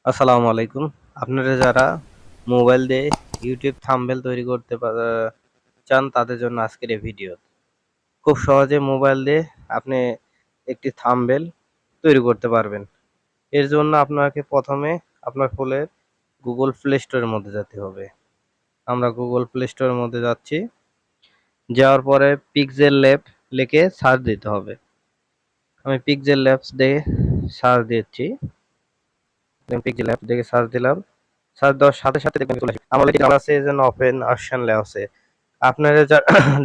আসসালামু আলাইকুম। আপনারা যারা মোবাইল দিয়ে ইউটিউব থাম্বনেল তৈরি করতে চান তাদের জন্য আজকের এই ভিডিও। খুব সহজে মোবাইল দিয়ে আপনি একটি থাম্বনেল তৈরি করতে পারবেন। এর জন্য আপনাকে প্রথমে আপনার ফোনের গুগল প্লে স্টোরের মধ্যে যেতে হবে। আমরা গুগল প্লে স্টোরের মধ্যে যাচ্ছি। যাওয়ার পরে পিক্সেল ল্যাব লিখে সার্চ দিতে হবে। আমি পিক্সেল ল্যাবস দিয়ে সার্চ দিচ্ছি। পিক্সেল ল্যাব দেখে সার্চ দিলাম। সার্চ দেওয়ার সাথে সাথে দেখবেন চলে আসবে। আমার এখানে আছে যেন ওপেন ভার্সন লেখা আছে। আপনারা যা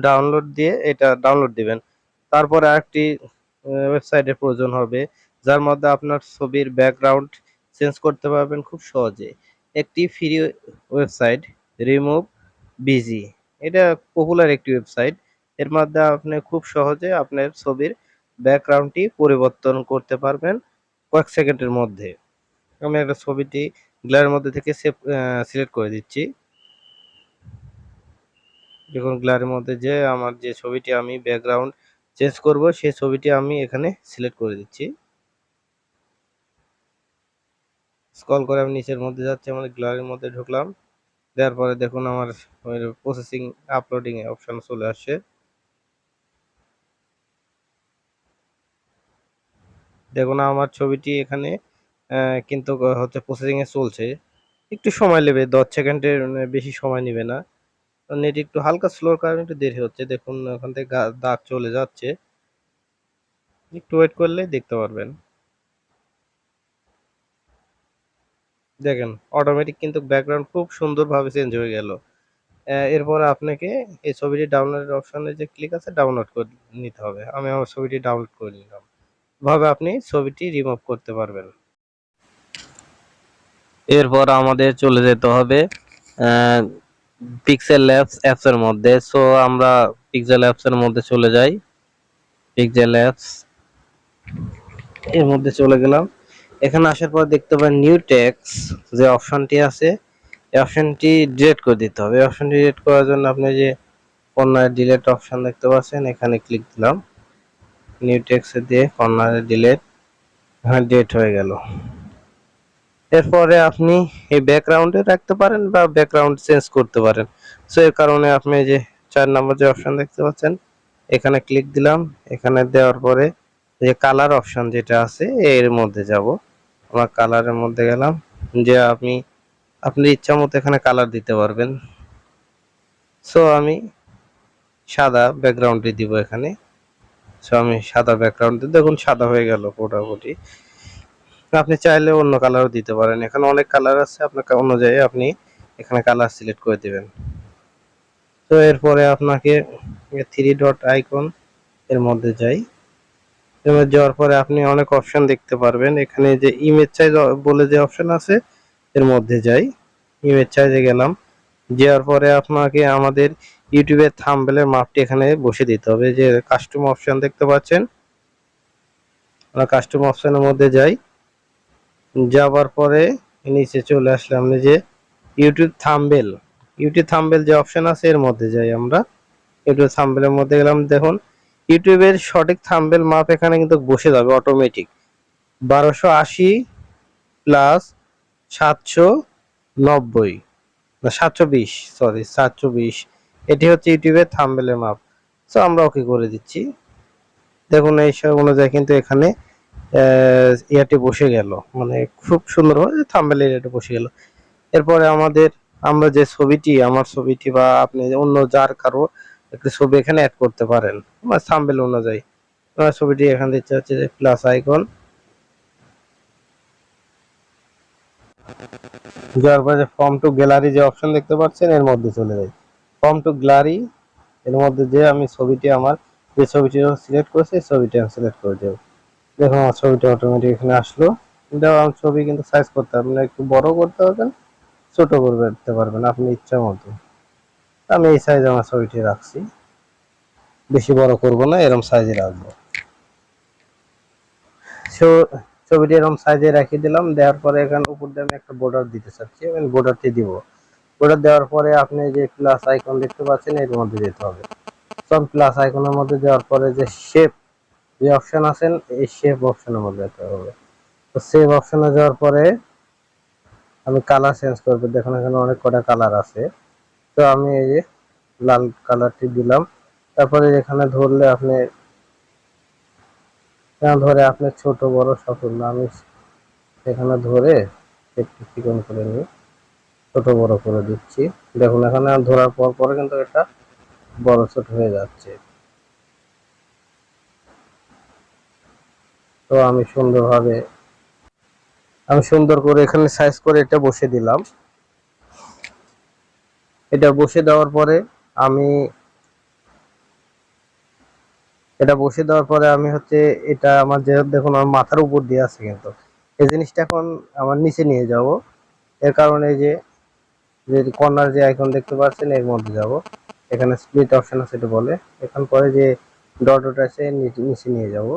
ডাউনলোড দিয়ে এটা ডাউনলোড দিবেন। তারপরে আরেকটি ওয়েবসাইটের প্রয়োজন হবে যার মধ্যে আপনার ছবির ব্যাকগ্রাউন্ড চেঞ্জ করতে পারবেন খুব সহজে। একটি ফ্রি ওয়েবসাইট রিমুভ বিজি। এটা পপুলার একটি ওয়েবসাইট। এর মধ্যে আপনি খুব সহজে আপনার ছবির ব্যাকগ্রাউন্ডটি পরিবর্তন করতে পারবেন কয়েক সেকেন্ডের মধ্যে। আমি একটা ছবিটি গ্লারের মধ্যে থেকে সিলেক্ট করে দিচ্ছি। দেখুন গ্লারের মধ্যে যে আমার যে ছবিটি আমি ব্যাকগ্রাউন্ড চেঞ্জ করব সেই ছবিটি আমি এখানে সিলেক্ট করে দিচ্ছি। স্ক্রল করে আমি নিচের মধ্যে যাচ্ছি, আমার গ্লারের মধ্যে ঢুকলাম। দেওয়ার পরে দেখুন আমার প্রসেসিং আপলোডিং এ অপশন চলে আসছে। দেখুন আমার ছবিটি এখানে কিন্তু হচ্ছে প্রসেসিং এ চলছে। একটু সময় নেবে, 10 সেকেন্ডের বেশি সময় নেবে না। নেট একটু হালকা স্লোর কারণে একটু দেরি হচ্ছে। দেখুন ওখান থেকে দাগ চলে যাচ্ছে। একটু ওয়েট করলে দেখতে পারবেন। দেখেন অটোমেটিক কিন্তু ব্যাকগ্রাউন্ড খুব সুন্দরভাবে চেঞ্জ হয়ে গেল। এরপরে আপনাকে এই ছবিটি ডাউনলোডের অপশনে যে ক্লিক আছে ডাউনলোড করে নিতে হবে। আমি আমার ছবিটি ডাউনলোড করে নিলাম। এভাবে আপনি ছবিটি রিমুভ করতে পারবেন। এরপর আমাদের চলে যেতে হবে পিক্সেল ল্যাবস অ্যাপস এর মধ্যে। সো আমরা পিক্সেল অ্যাপস এর মধ্যে চলে যাই। পিক্সেল অ্যাপস এর মধ্যে চলে গেলাম। এখানে আসার পর দেখতে পাবেন নিউ টেক্স যে অপশনটি আছে এই অপশনটি ডিলিট করে দিতে হবে। এই অপশনটি ডিলিট করার জন্য আপনি যে কর্নারে ডিলিট অপশন দেখতে পাচ্ছেন এখানে ক্লিক দিলাম। নিউ টেক্সে দিয়ে কর্নারে ডিলিট, হ্যাঁ ডিলিট হয়ে গেল। এরপরে আপনি এই ব্যাকগ্রাউন্ডে রাখতে পারেন বা ব্যাকগ্রাউন্ড চেঞ্জ করতে পারেন। সো এর কারণে আপনি যে 4 নম্বর যে অপশন দেখতে পাচ্ছেন এখানে ক্লিক দিলাম। এখানে দেওয়ার পরে যে কালার অপশন যেটা আছে এর মধ্যে যাব। আমার কালারের মধ্যে গেলাম। যে আপনি আপনার ইচ্ছা মতো এখানে কালার দিতে পারবেন। সো আমি সাদা ব্যাকগ্রাউন্ডে দিব এখানে। সো আমি সাদা ব্যাকগ্রাউন্ড দেখুন সাদা হয়ে গেল মোটামুটি। আপনি চাইলে অন্য কালারও দিতে পারেন। এখানে অনেক কালার আছে, আপনার অনুযায়ী আপনি এখানে কালার সিলেক্ট করে দিবেন। তো এরপরে আপনাকে থ্রি ডট আইকন এর মধ্যে যাই। এর মধ্যে যাওয়ার পরে আপনি অনেক অপশন দেখতে পারবেন। এখানে যে ইমেজ সাইজ বলে যে অপশন আছে এর মধ্যে যাই। ইমেজ সাইজে গেলাম। যাওয়ার পরে আপনাকে আমাদের ইউটিউবের থাম্বনেলের মাপটি এখানে বসে দিতে হবে। যে কাস্টম অপশন দেখতে পাচ্ছেন, আমরা কাস্টম অপশনের মধ্যে যাই। যাওয়ার পরে নিচে চলে আসলাম যে ইউটিউব থাম্বনেল যে অপশন আছে এর মধ্যে যাই। আমরা ইউটিউব থাম্বনেলের মধ্যে গেলাম। দেখুন ইউটিউবের সঠিক থাম্বনেল মাপ এখানে কিন্তু বসে যাবে অটোমেটিক। 1280 প্লাস 790 না 720, সরি 720, এটি হচ্ছে ইউটিউবের থাম্বনেলের মাপ। সো আমরা ওকে করে দিচ্ছি। দেখুন এই সব অনুযায়ী কিন্তু এখানে ইয়াটি বসে গেল, মানে খুব সুন্দরভাবে থাম্বনেল এরিয়াটা বসে গেল। এরপরে আমরা যে ছবিটি, আমার ছবিটি বা আপনি অন্য যার কারো একটা ছবি এখানে অ্যাড করতে পারেন আমার থাম্বনেল অনুযায়ী। আমার ছবিটি এখানে দিতে হচ্ছে যে প্লাস আইকন, যাওয়ার পরে ফর্ম টু গ্যালারি যে অপশন দেখতে পাচ্ছেন এর মধ্যে চলে যাই। ফর্ম টু গ্যালারি এর মধ্যে যে আমি ছবিটি আমার যে ছবিটি সিলেক্ট করেছি এই ছবিটি আমি সিলেক্ট করে দেবো। দেখুন আমার ছবিটা অটোমেটিক এখানে আসলো। কিন্তু আমার ছবি কিন্তু সাইজ করতে হবে না, একটু বড় করতে পারবেন, ছোট করতে পারবেন আপনি ইচ্ছা মতো। আমি এই সাইজ আমার ছবিটি রাখছি, বেশি বড় করব না, এরকম সাইজে রাখবো। সো ছবিটি এরকম সাইজে রেখে দিলাম। দেওয়ার পরে এখানে উপর দিয়ে আমি একটা বর্ডার দিতে চাচ্ছি, আমি বর্ডারটি দিব। বর্ডার দেওয়ার পরে আপনি যে প্লাস আইকন দেখতে পাচ্ছেন এর মধ্যে যেতে হবে। সব প্লাস আইকনের মধ্যে যাওয়ার পরে যে শেপ যে অপশন আছেন এই শেপ অপশনের মধ্যে যেতে হবে। তো সেভ অপশনে যাওয়ার পরে আমি কালার চেঞ্জ করবো। দেখুন এখানে অনেক কটা কালার আছে। তো আমি এই যে লাল কালারটি দিলাম। তারপরে এখানে ধরলে আপনি ধরে আপনি ছোট বড় সকল আমি এখানে ধরে একটু চিকন করে নিই, ছোট বড় করে দিচ্ছি। দেখুন এখানে ধরার পর পরে কিন্তু এটা বড় ছোট হয়ে যাচ্ছে। তো আমি সুন্দর করে এখানে সাইজ করে এটা বসে দিলাম। এটা বসে দেওয়ার পরে আমি হচ্ছে এটা আমার যে দেখুন আমার মাথার উপর দিয়ে আছে, কিন্তু এই জিনিসটা এখন আমার নিচে নিয়ে যাব। এর কারণে যে কর্নার যে আইকন দেখতে পাচ্ছেন এর মধ্যে যাব। এখানে স্প্লিট অপশন আছে এটা বলে, এখান পরে যে ডট ডট আছে নিচে নিয়ে যাব।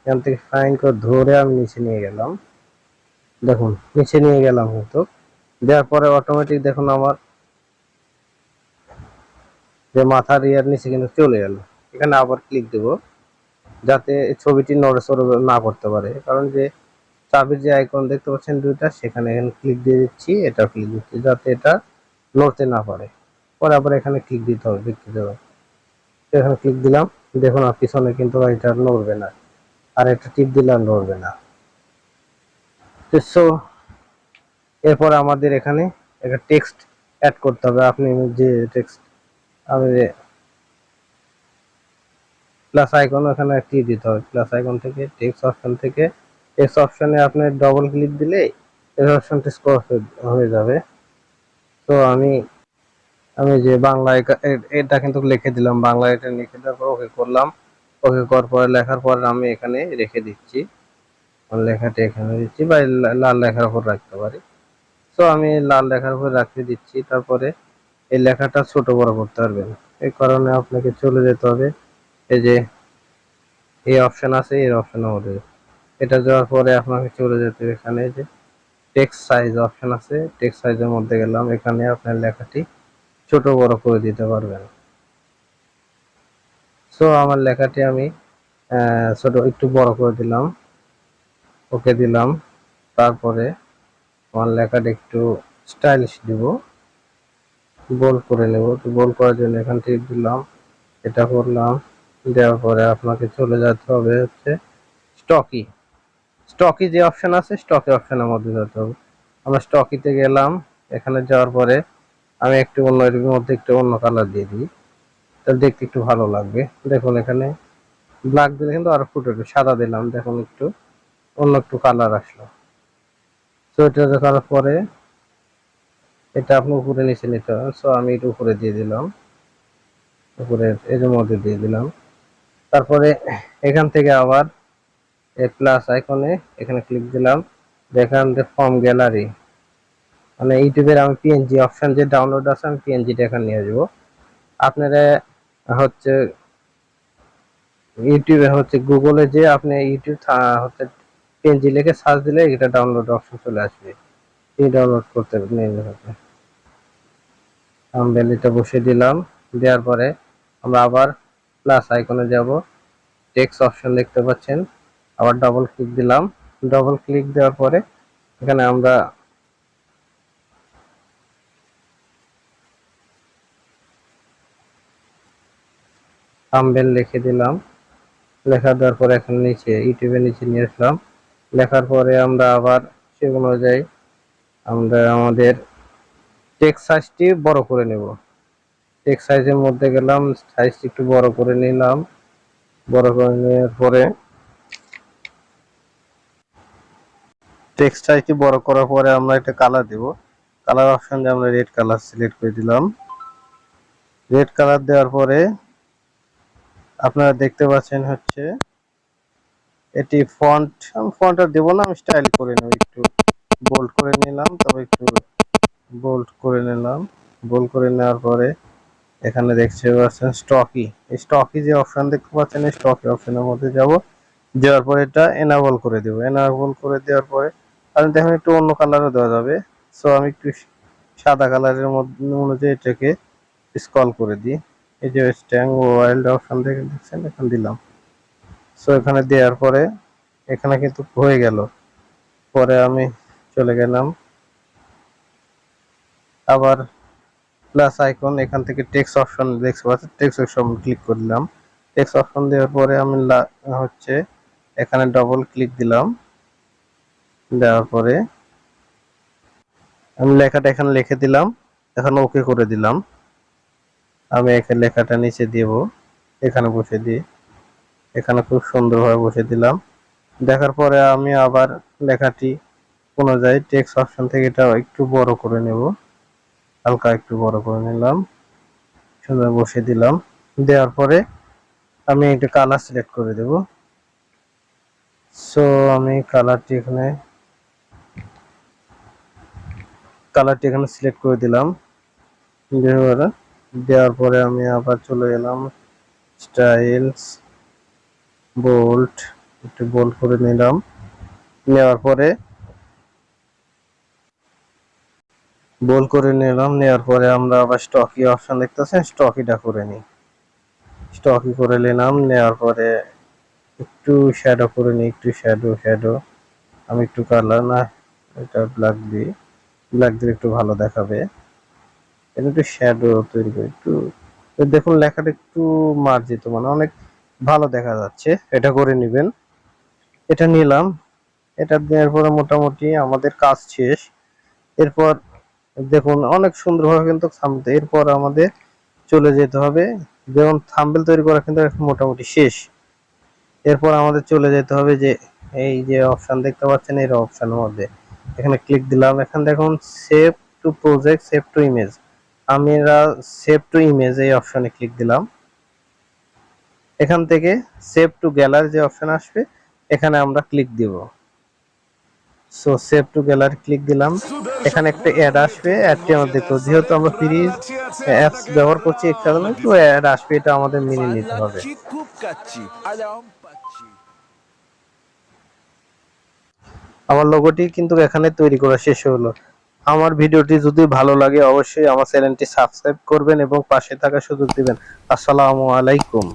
এখান থেকে ফাইন করে ধরে আমি নিচে নিয়ে গেলাম। দেখুন নিচে নিয়ে গেলাম, কিন্তু দেওয়ার পরে অটোমেটিক দেখুন আমার যে মাথার ইয়ার নিচে কিন্তু চলে গেল। এখানে আবার ক্লিক দেব যাতে ছবিটি নড়াচড়া না করতে পারে, কারণ যে চাবির যে আইকন দেখতে পাচ্ছেন দুইটা, সেখানে এখানে ক্লিক দিয়ে দিচ্ছি, এটা ক্লিক দিচ্ছি যাতে এটা নড়তে না পারে। পরে আবার এখানে ক্লিক দিতে হবে, দেখতে দেবো। এখানে ক্লিক দিলাম, দেখুন আর পিছনে কিন্তু এটা নড়বে না, আর একটা টিপ দিলে আর নড়বে না। তো এরপর আমাদের এখানে একটা টেক্সট অ্যাড করতে হবে। আপনি যে টেক্সট আমি প্লাস আইকন এখানে ক্লিক দিতে হবে। প্লাস আইকন থেকে টেক্সট অপশনে আপনি ডবল ক্লিক দিলে এই অপশনটি স্ক্রল হয়ে যাবে। তো আমি যে বাংলা এটা কিন্তু লিখে দিলাম, বাংলা এটা লিখে দেওয়ার পর ওকে করলাম। ওকে করার পরে লেখার পর আমি এখানে রেখে দিচ্ছি, লেখাটা এখানে দিচ্ছি বা লাল লেখার উপর রাখতে পারি। তো আমি লাল লেখার উপর রাখতে দিচ্ছি। তারপরে এই লেখাটা ছোট বড় করতে পারবেন, এই কারণে আপনাকে চলে যেতে হবে এই যে এই অপশন আছে, এর অপশনের মধ্যে এটা যাওয়ার পরে আপনাকে চলে যেতে হবে এখানে যে টেক্সট সাইজ অপশন আছে, টেক্সট সাইজের মধ্যে গেলাম। এখানে আপনার লেখাটি ছোট বড় করে দিতে পারবেন। সো আমার লেখাটি আমি ছোট একটু বড় করে দিলাম, ওকে দিলাম। তারপরে আমার লেখাটা একটু স্টাইলিশ দিব, বোল্ড করে নেব। তো বোল্ড করার জন্য এখান থেকে দিলাম, এটা করলাম। দেওয়ার পরে আপনাকে চলে যেতে হবে হচ্ছে স্টকি যে অপশন আছে, স্টকি অপশনের মধ্যে যেতে হবে। আমরা স্টকিতে গেলাম, এখানে যাওয়ার পরে আমি একটু অন্য এর মধ্যে একটু অন্য কালার দিয়ে দিই, তাহলে দেখতে একটু ভালো লাগবে। দেখুন এখানে ব্ল্যাক দিলে কিন্তু আরো ফুটে উঠবে, সাদা দিলাম, দেখুন একটু অন্য একটু কালার আসলো। তো এটা দেখার পরে এটা আপনি উপরে নিচে নিতে হবে। সো আমি এটা উপরে দিয়ে দিলাম, উপরে এর মধ্যে দিয়ে দিলাম। তারপরে এখান থেকে আবার এই প্লাস আইকনে এখানে ক্লিক দিলাম। এখান থেকে ফর্ম গ্যালারি মানে ইউটিউবের আমি পিএনজি অপশন যে ডাউনলোড আছে, আমি পিএনজিটা এখানে নিয়ে আসবো। আপনারা হচ্ছে ইউটিউবে হচ্ছে গুগলে যে আপনি ইউটিউব হচ্ছে পিএনজি লিখে সার্চ দিলে এটা ডাউনলোড অপশন চলে আসবে, এই ডাউনলোড করতে নিয়ে যাবে। থাম্বনেল এটা বসিয়ে দিলাম। দেওয়ার পরে আমরা আবার প্লাস আইকনে যাব, টেক্সট অপশন দেখতে পাচ্ছেন, আবার ডাবল ক্লিক দিলাম। ডাবল ক্লিক দেওয়ার পরে এখানে আমরা থাম্বনেল লিখে দিলাম। লেখা দেওয়ার পরে এখানে নিচে ইউটিউবের নিচে নিয়ে আসলাম। লেখার পরে আমরা আবার সে অনুযায়ী আমরা আমাদের টেক্সট সাইজটি বড় করে নেব। টেক্সট সাইজের মধ্যে গেলাম, সাইজটি একটু বড় করে নিলাম। বড় করে নেওয়ার পরে টেক্সট সাইজটি বড় করার পরে আমরা একটা কালার দেব। কালার অপশন দিয়ে আমরা রেড কালার সিলেক্ট করে দিলাম। রেড কালার দেওয়ার পরে আপনারা দেখতে পাচ্ছেন হচ্ছে এটি ফন্ট আর দেবো না, আমি স্টাইল করে নেব, একটু বোল্ড করে নিলাম। তবে একটু বোল্ড করে নিলাম। বোল্ড করে নেওয়ার পরে এখানে দেখতে পাচ্ছেন স্টকি, এই স্টকি যে অপশন দেখতে পাচ্ছেন, এই স্টকি অপশনের মধ্যে যাব। দেওয়ার পরে এটা এনাবল করে দেবো। এনাবল করে দেওয়ার পরে আপনি দেখেন একটু অন্য কালারও দেওয়া যাবে। সো আমি একটু সাদা কালারের মধ্যে অনুযায়ী এটাকে স্ক্রল করে দিই। এই যে স্ট্যাং ওয়াইল্ড অপশন থেকে দেখছেন, এখানে দিলাম। সো এখানে দেওয়ার পরে এখানে কিন্তু হয়ে গেল। পরে আমি চলে গেলাম আবার প্লাস আইকন, এখান থেকে টেক্সট অপশন দেখতে পাচ্ছেন, টেক্সট অপশন ক্লিক করলাম। টেক্সট অপশন দেওয়ার পরে আমি হচ্ছে এখানে ডবল ক্লিক দিলাম। দেওয়ার পরে আমি লেখাটা এখানে লিখে দিলাম, এখন ওকে করে দিলাম। আমি এখানে লেখাটা নিচে দেব, এখানে বসে দিই, এখানে খুব সুন্দরভাবে বসে দিলাম। দেখার পরে আমি আবার লেখাটি অনুযায়ী টেক্সট অপশন থেকে এটা একটু বড় করে নেব, হালকা একটু বড় করে নিলাম, সুন্দর বসে দিলাম। দেওয়ার পরে আমি একটা কালার সিলেক্ট করে দেব। সো আমি কালারটি এখানে সিলেক্ট করে দিলাম। দেওয়ার পরে আমি আবার চলে গেলাম স্টাইলস, বোল্ড, একটু বোল্ড করে নিলাম। নেওয়ার পরে নেওয়ার পরে আমরা আবার স্টকি অপশন দেখতেছেন, স্টকিটা করে নিই। স্টকি করে নিলাম। নেওয়ার পরে একটু শ্যাডো করে নিই, একটু শ্যাডো। আমি একটু কালার না, এটা ব্ল্যাক দিই, ব্ল্যাক দিলে একটু ভালো দেখাবে। এটা একটু শ্যাডো তৈরি করি একটু, দেখুন লেখাটা একটু মার্জিত, মানে অনেক ভালো দেখা যাচ্ছে। এটা করে নেবেন। এটা নিলাম। এটা দেওয়ার পরে মোটামুটি আমাদের কাজ শেষ। এরপর দেখুন অনেক সুন্দরভাবে কিন্তু থামতে, এরপর আমাদের চলে যেতে হবে, যেমন থাম্বনেল তৈরি করা কিন্তু এখন মোটামুটি শেষ। এরপর আমাদের চলে যেতে হবে যে এই যে অপশন দেখতে পাচ্ছেন, এই অপশনের মধ্যে এখানে ক্লিক দিলাম। এখানে দেখুন save two project, save two image, আমরা সেভ টু ইমেজ এই অপশনে ক্লিক দিলাম। এখান থেকে সেভ টু গ্যালারি যে অপশন আসবে, এখানে আমরা ক্লিক দিব। So save two gallery click দিলাম। এখানে একটা অ্যাড আসবে, অ্যাডটি আমরা দেখব, যেহেতু আমরা ফ্রি অ্যাপস ব্যবহার করছি এই কারণে একটু অ্যাড আসবে, এটা আমাদের মেনে নিতে হবে। আমার লোগোটি কিন্তু এখানে তৈরি করা শেষ হলো। আমার ভিডিওটি যদি ভালো লাগে অবশ্যই আমার চ্যানেলটি সাবস্ক্রাইব করবেন এবং পাশে থাকার সুযোগ দিবেন। আসসালামু আলাইকুম।